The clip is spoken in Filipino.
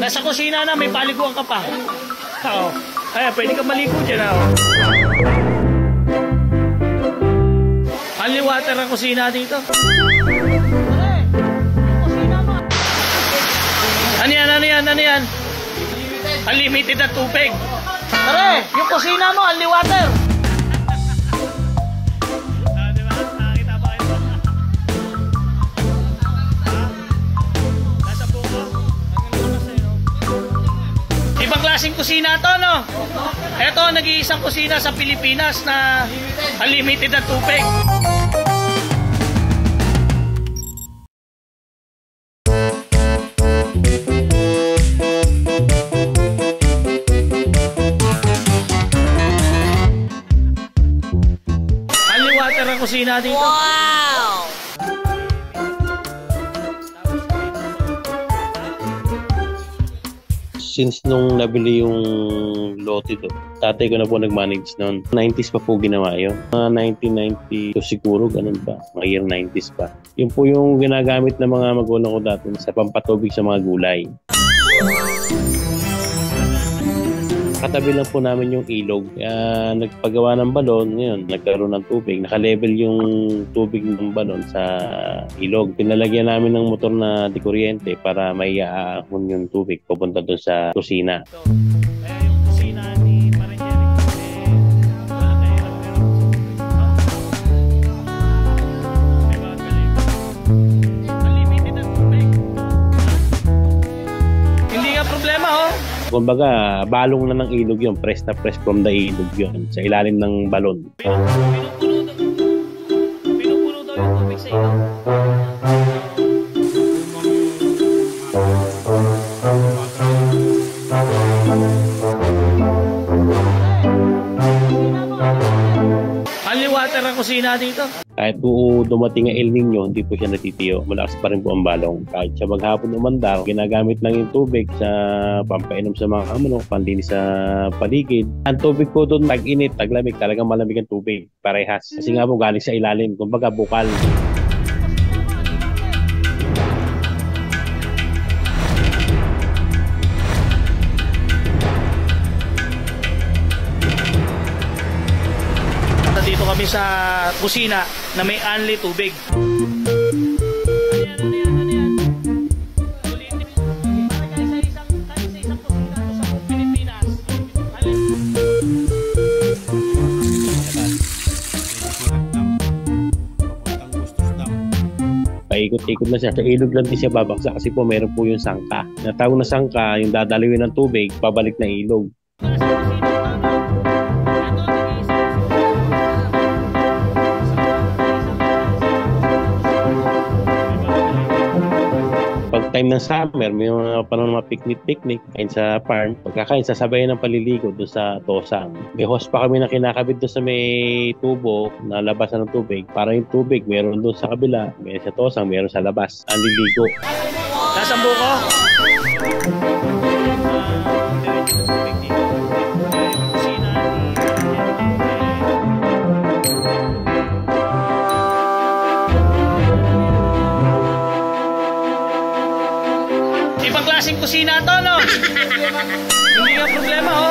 Nasa kusina na, may paliguan ka pa. Oo. Ay, pwede ka maligo dyan, oh. Only water ang kusina dito. Ano yan, ano yan, ano yan? Unlimited na tubig. Pare, yung kusina mo, only water. Diba? Nakakita ba kayo? Nasa buko. Ibang klaseng kusina to, no? Ito, nag-iisang kusina sa Pilipinas na unlimited na tubig. Kusina dito. Wow! Since nung nabili yung lote doon, tatay ko na po nag-manage noon. 90s pa po ginawa yun. 1992 siguro, ganun ba? Mga year 90s pa. Yun po yung ginagamit ng mga magulang ko dati sa pampatubig sa mga gulay. Katabi lang po namin yung ilog. Kaya nagpagawa ng balon, ngayon nagkaroon ng tubig. Naka-level yung tubig ng balon sa ilog. Pinalagyan namin ng motor na di kuryente para may aahon yung tubig papunta doon sa kusina. Yung kusina ni Parang unlimited ang tubig. Hindi nga problema, oh. Kumbaga, balong na ng ilog yun. Press na press from the ilog yun. Sa ilalim ng balon. Pinupuno daw yung tubig sa ilog. Only water ang kusina dito. Kahit po dumating ang El Nino, hindi po siya natitiyo. Malakas pa rin po ang balong. Kahit siya maghapon umandar, ginagamit lang yung tubig sa pampainom sa mga manok, panlinis sa paligid. Ang tubig po doon, tag-init, taglamig, talagang malamig ang tubig. Parehas. Kasi nga po galing sa ilalim, kumbaga bukal. Dito kami sa kusina na may only tubig. Paikot-ikot na siya. Sa ilog lang din siya babaksa kasi po meron po yung sangka. Natawag na sangka, yung dadalawin ng tubig, pabalik na ilog. Pag time ng summer, may mga panahon mga picnic, kain sa farm. Pagkakain, sasabayan ng paliligo doon sa tosang. May hose pa kami na kinakabit doon sa may tubo na labasan ng tubig. Para yung tubig, meron doon sa kabila, meron sa tosang, meron sa labas. Ang liligo. Nasaan buko? Ibang klaseng kusina to, no? Hindi nga problema, oh.